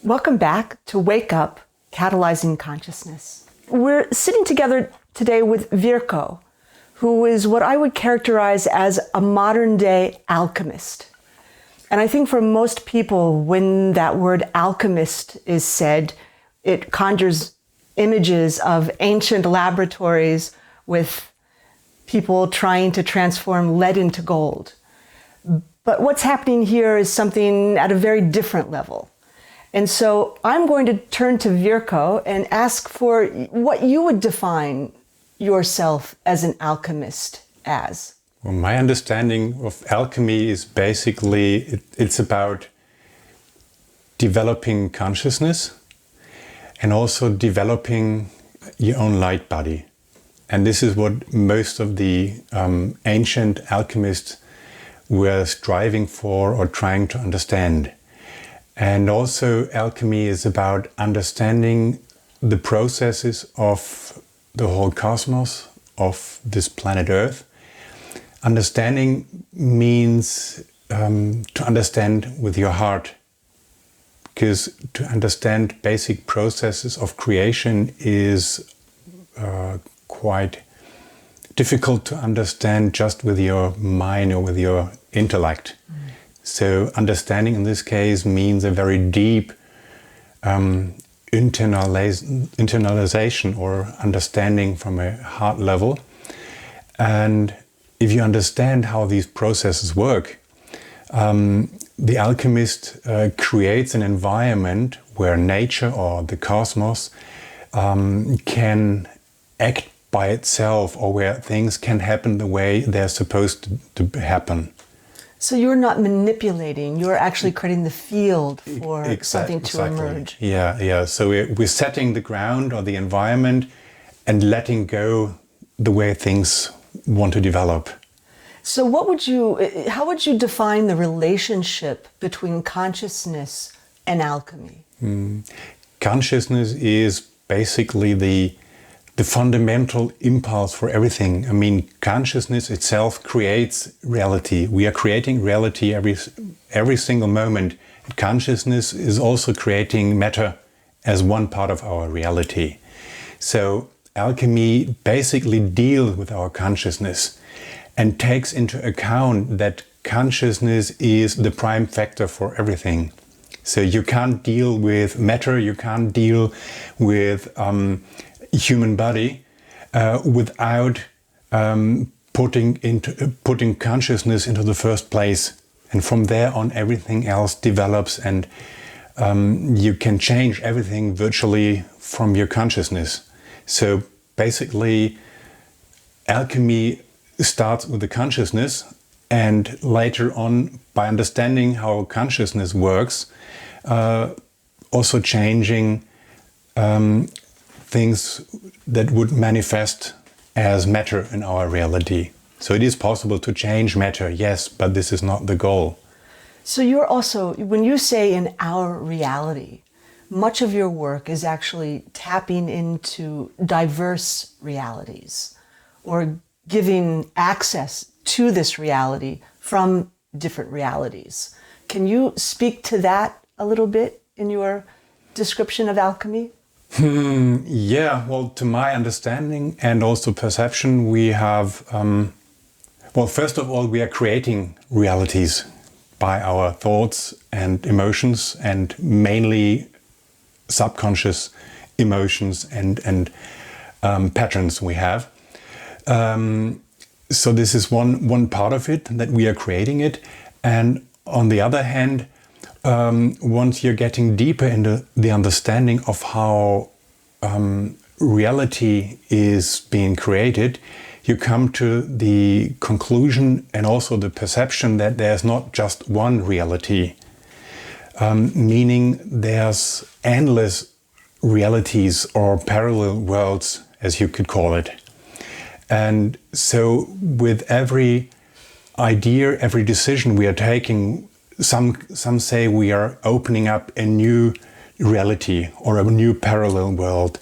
Welcome back to Wake Up, Catalyzing Consciousness. We're sitting together today with Virko, who is what I would characterize as a modern-day alchemist. And I think for most people, when that word alchemist is said, it conjures images of ancient laboratories with people trying to transform lead into gold. But what's happening here is something at a very different level. And so I'm going to turn to Virko and ask for what you would define yourself as an alchemist as. Well, my understanding of alchemy is basically, it's about developing consciousness and also developing your own light body. And this is what most of the ancient alchemists were striving for or trying to understand. And also alchemy is about understanding the processes of the whole cosmos, of this planet Earth. Understanding means to understand with your heart, because to understand basic processes of creation is quite difficult to understand just with your mind or with your intellect. So understanding in this case means a very deep internalization or understanding from a heart level. And if you understand how these processes work, the alchemist creates an environment where nature or the cosmos can act by itself, or where things can happen the way they're supposed to happen. So you're not manipulating, you're actually creating the field for something to emerge. Yeah. So we're setting the ground or the environment and letting go the way things want to develop. So how would you define the relationship between consciousness and alchemy? Consciousness is basically the fundamental impulse for everything. I mean, consciousness itself creates reality. We are creating reality every single moment. Consciousness is also creating matter as one part of our reality. So alchemy basically deals with our consciousness and takes into account that consciousness is the prime factor for everything. So you can't deal with matter, you can't deal with human body without putting consciousness into the first place, and from there on everything else develops, and you can change everything virtually from your consciousness. So basically alchemy starts with the consciousness, and later on, by understanding how consciousness works, also changing things that would manifest as matter in our reality. So it is possible to change matter, yes, but this is not the goal. So you're also, when you say in our reality, much of your work is actually tapping into diverse realities or giving access to this reality from different realities. Can you speak to that a little bit in your description of alchemy? Yeah, well, to my understanding and also perception, we have, first of all, we are creating realities by our thoughts and emotions, and mainly subconscious emotions and patterns we have. So this is one part of it, that we are creating it. And on the other hand, once you're getting deeper into the understanding of how reality is being created, you come to the conclusion and also the perception that there's not just one reality, meaning there's endless realities or parallel worlds, as you could call it. And so with every idea, every decision we are taking, some say we are opening up a new reality or a new parallel world.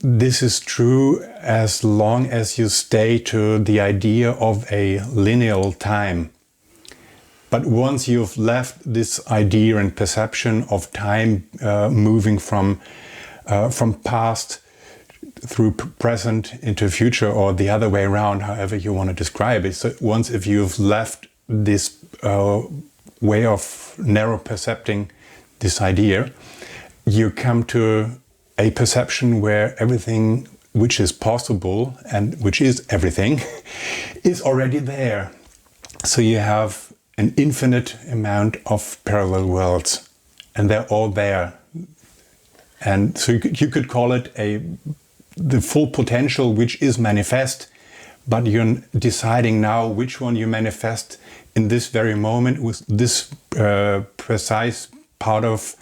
This is true as long as you stay to the idea of a linear time. But once you've left this idea and perception of time moving from past through present into future, or the other way around, however you want to describe it. So once if you've left this way of narrow percepting this idea, you come to a perception where everything which is possible and which is everything is already there. So you have an infinite amount of parallel worlds, and they're all there. And so you could call it the full potential which is manifest, but you're deciding now which one you manifest in this very moment with this precise part of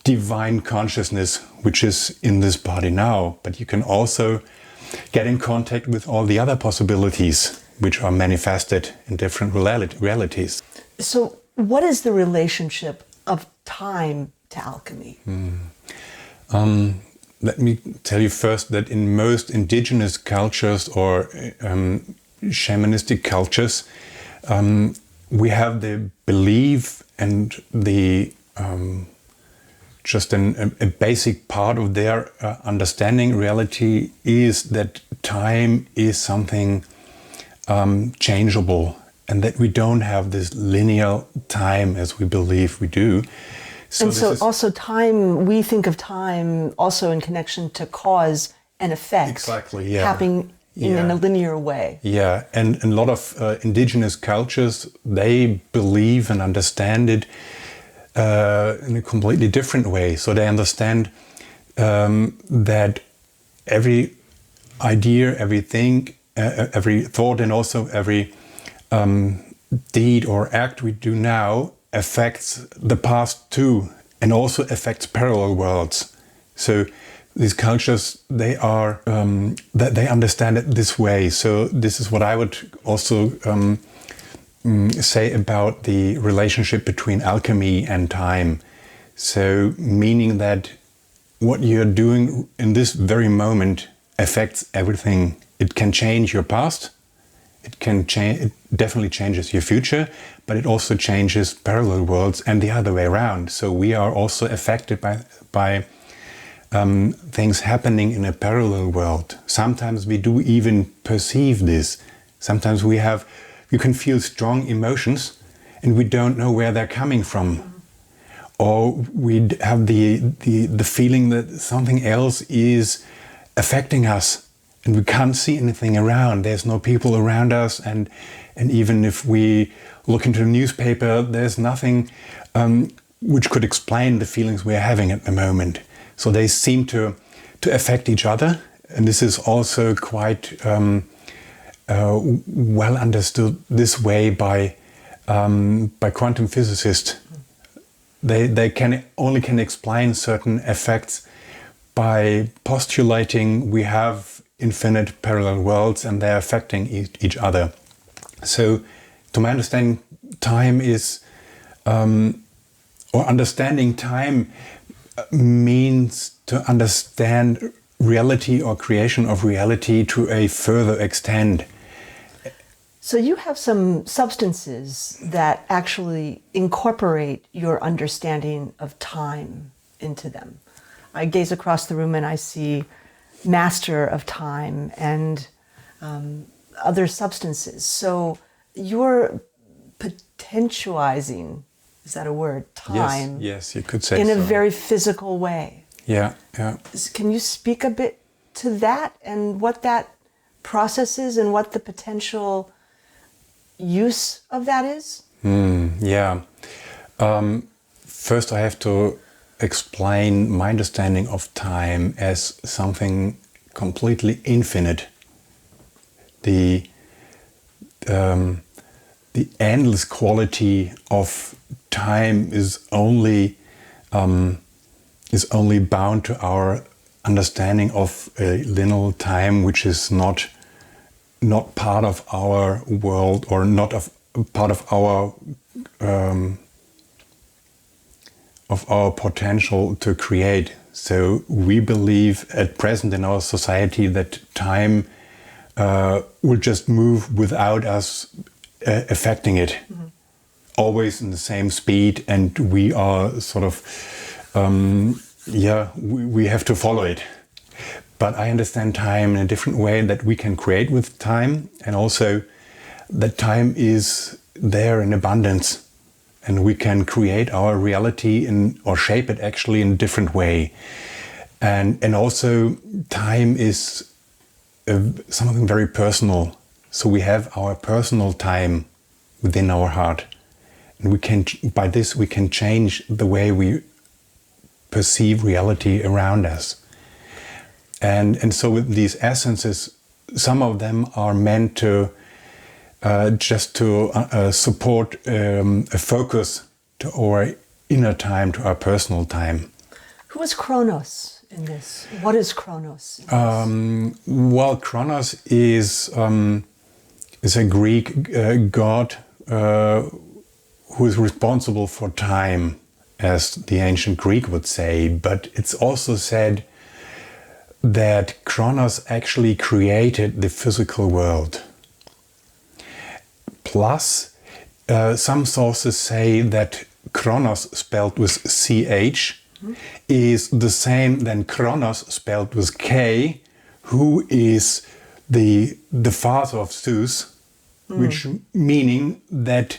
divine consciousness which is in this body now. But you can also get in contact with all the other possibilities which are manifested in different realities. So what is the relationship of time to alchemy? Let me tell you first that in most indigenous cultures or shamanistic cultures, we have the belief and the just a basic part of their understanding reality is that time is something changeable, and that we don't have this linear time as we believe we do. And so also time, we think of time also in connection to cause and effect. Exactly, yeah. Happening in a linear way. Yeah, and a lot of indigenous cultures, they believe and understand it in a completely different way. So they understand that every idea, everything, every thought, and also every deed or act we do now affects the past too, and also affects parallel worlds. So these cultures, they are that they understand it this way. So this is what I would also say about the relationship between alchemy and time. So meaning that what you're doing in this very moment affects everything. It can change your past. It definitely changes your future, but it also changes parallel worlds and the other way around. So we are also affected by things happening in a parallel world. Sometimes we do even perceive this. Sometimes you can feel strong emotions and we don't know where they're coming from. Or we have the feeling that something else is affecting us, and we can't see anything around. There's no people around us, and even if we look into the newspaper, there's nothing which could explain the feelings we're having at the moment. So they seem to affect each other, and this is also quite well understood this way by quantum physicists. They can only explain certain effects by postulating we have infinite parallel worlds and they're affecting each other. So to my understanding, time is, or understanding time means to understand reality or creation of reality to a further extent. So you have some substances that actually incorporate your understanding of time into them. I gaze across the room and I see master of time and other substances. So you're potentializing, is that a word? Time. Yes, you could say in so. a very physical way. Yeah. Can you speak a bit to that and what that process is and what the potential use of that is? First I have to explain my understanding of time as something completely infinite. The endless quality of time is only bound to our understanding of a linear time, which is not part of our world, or not part of our potential to create. So we believe at present in our society that time will just move without us affecting it. always in the same speed, and we are sort of, we have to follow it. But I understand time in a different way, that we can create with time, and also that time is there in abundance, and we can create our reality or shape it actually in a different way. And also time is something very personal. So we have our personal time within our heart. And by this we can change the way we perceive reality around us. And so with these essences, some of them are meant to just to support a focus to our inner time, to our personal time. Who is Kronos in this? What is Kronos? Well, Kronos is a Greek god who is responsible for time, as the ancient Greek would say. But it's also said that Kronos actually created the physical world. Plus, some sources say that Kronos, spelled with CH, is the same than Kronos, spelled with K, who is the father of Zeus, which meaning that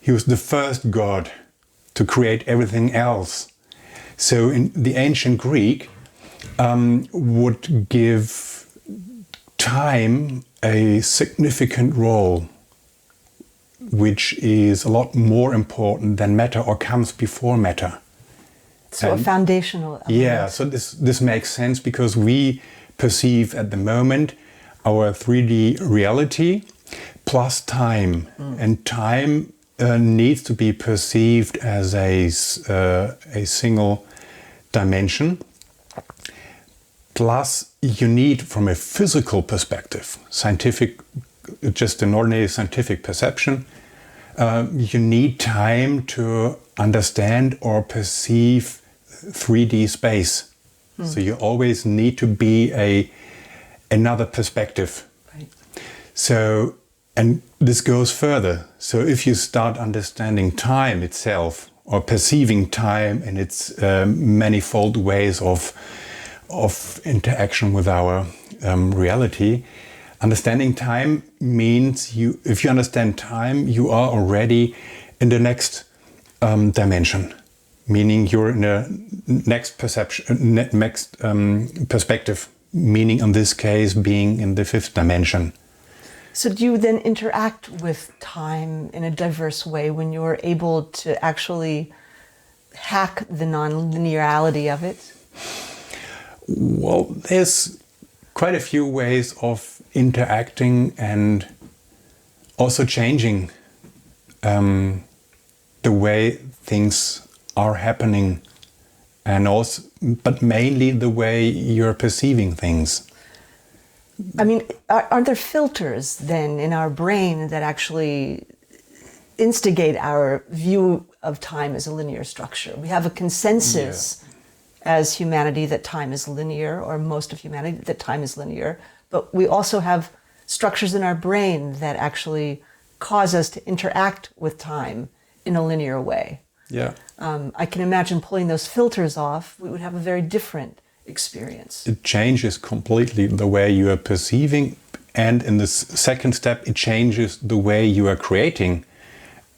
he was the first god to create everything else. So in the ancient Greek, would give time a significant role, which is a lot more important than matter, or comes before matter. So a foundational element. Yeah, so this makes sense, because we perceive at the moment our 3D reality plus time. And time needs to be perceived as a single dimension. Plus, you need, from a physical perspective, just an ordinary scientific perception, you need time to understand or perceive 3D space. So you always need to be another perspective. Right. So, and this goes further. So if you start understanding time itself, or perceiving time in its manifold ways of interaction with our reality, understanding time means if you understand time, you are already in the next dimension, meaning you're in a next perspective, meaning in this case being in the 5th dimension. So do you then interact with time in a diverse way when you're able to actually hack the non-linearity of it? Well, there's quite a few ways of interacting and also changing the way things are happening, and also, but mainly the way you're perceiving things. I mean, are there filters then in our brain that actually instigate our view of time as a linear structure? We have a consensus as humanity that time is linear, or most of humanity that time is linear, but we also have structures in our brain that actually cause us to interact with time in a linear way. Yeah. I can imagine pulling those filters off, we would have a very different experience. It changes completely the way you are perceiving, and in the second step, it changes the way you are creating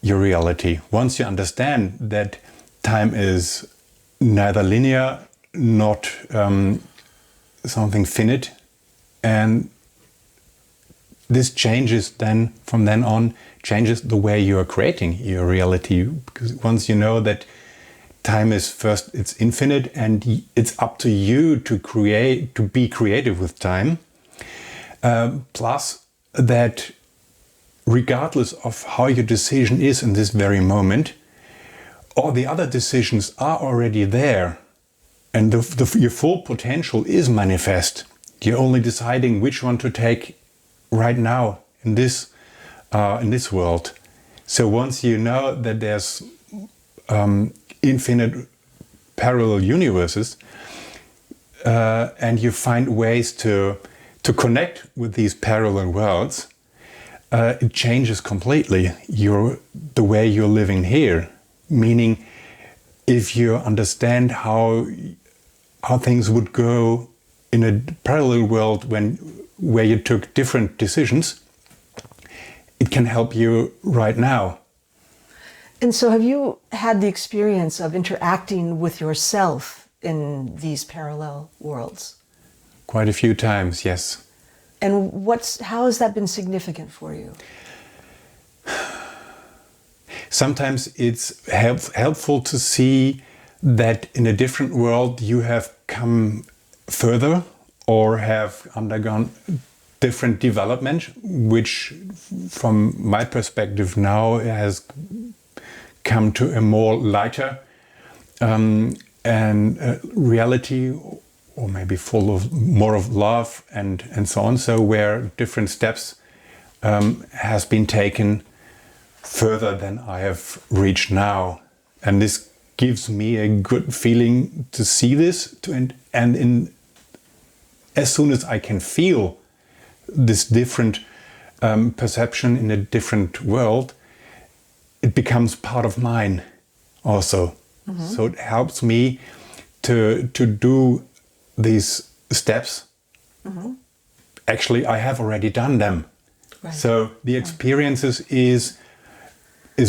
your reality. Once you understand that time is neither linear, not something finite, and this changes then, from then on, changes the way you are creating your reality. Because once you know that time is first, it's infinite, and it's up to you to create, to be creative with time. Plus that regardless of how your decision is in this very moment, all the other decisions are already there, and your full potential is manifest. You're only deciding which one to take right now in this world. So once you know that there's infinite parallel universes, and you find ways to connect with these parallel worlds, it changes completely the way you're living here. Meaning, if you understand how things would go in a parallel world where you took different decisions, it can help you right now. And so have you had the experience of interacting with yourself in these parallel worlds? Quite a few times, yes. And how has that been significant for you? Sometimes it's helpful to see that in a different world you have come further or have undergone different development, which from my perspective now has come to a more lighter reality, or maybe full of more of love and so on. So where different steps has been taken further than I have reached now. And this gives me a good feeling to see this, as soon as I can feel this different perception in a different world, it becomes part of mine also. Mm-hmm. So it helps me to do these steps. Mm-hmm. Actually, I have already done them. Right. So the experiences is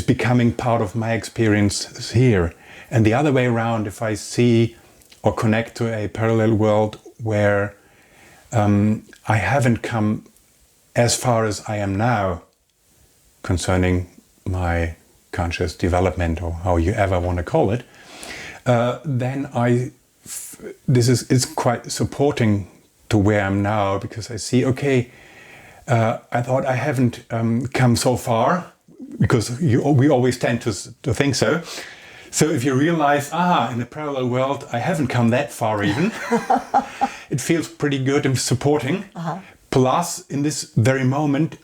becoming part of my experience here. And the other way around, if I see or connect to a parallel world where I haven't come as far as I am now concerning my conscious development, or how you ever want to call it, then it's quite supporting to where I'm now, because I see, okay, I thought I haven't come so far, because we always tend to think so. So if you realize, in a parallel world, I haven't come that far even, it feels pretty good and supporting. Uh-huh. Plus, in this very moment,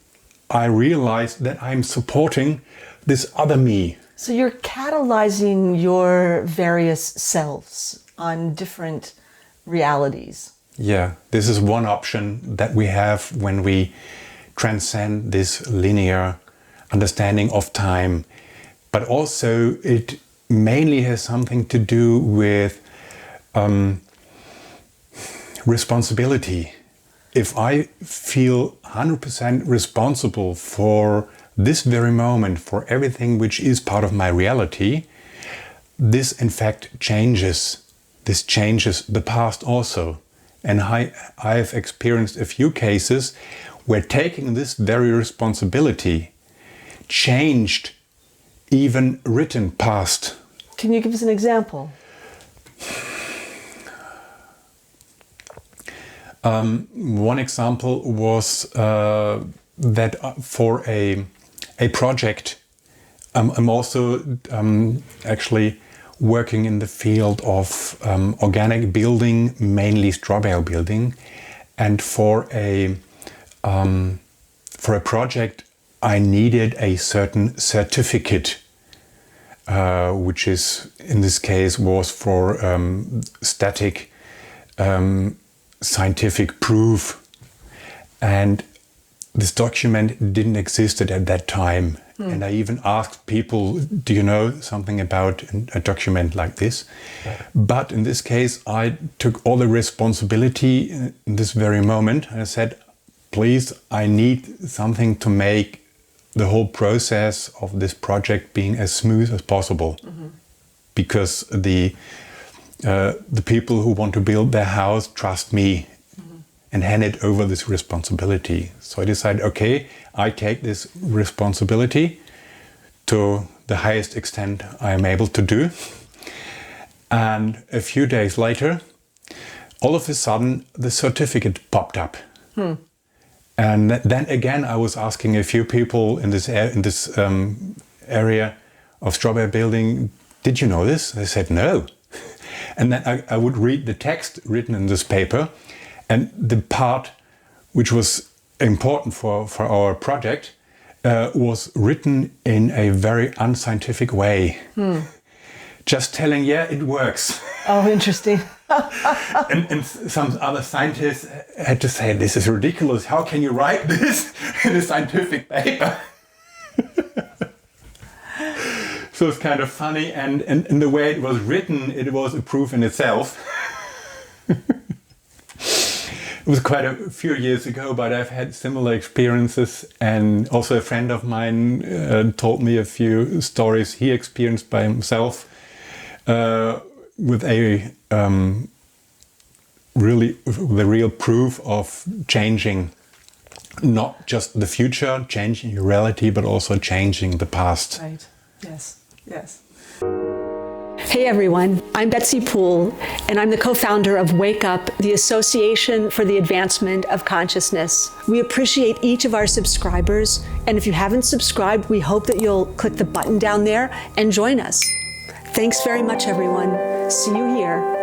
I realize that I'm supporting this other me. So you're catalyzing your various selves on different realities. Yeah, this is one option that we have when we transcend this linear understanding of time. But also it mainly has something to do with responsibility. If I feel 100% responsible for this very moment, for everything which is part of my reality, this in fact changes. This changes the past also. And I've experienced a few cases where taking this very responsibility changed even written past. Can you give us an example? One example was that for a project, I'm also actually working in the field of organic building, mainly straw bale building, and for a project I needed a certain certificate, which is in this case was for static scientific proof, and this document didn't exist at that time. And I even asked people, do you know something about a document like this? But in this case, I took all the responsibility in this very moment. And I said, please, I need something to make the whole process of this project being as smooth as possible. Mm-hmm. Because the people who want to build their house trust me. And hand it over this responsibility. So I decided, okay, I take this responsibility to the highest extent I am able to do. And a few days later, all of a sudden, the certificate popped up. And then again, I was asking a few people in this area of strawberry building, did you know this? They said no. And then I would read the text written in this paper. And the part which was important for our project was written in a very unscientific way. Just telling, yeah, it works. Oh, interesting. And some other scientists had to say, this is ridiculous. How can you write this in a scientific paper? So it's kind of funny. And the way it was written, it was a proof in itself. It was quite a few years ago, but I've had similar experiences. And also a friend of mine told me a few stories he experienced by himself with the real proof of changing not just the future, changing your reality, but also changing the past. Right. Yes. Yes. Hey everyone, I'm Betsy Pool, and I'm the co-founder of Wake Up, the Association for the Advancement of Consciousness. We appreciate each of our subscribers, and if you haven't subscribed, we hope that you'll click the button down there and join us. Thanks very much, everyone. See you here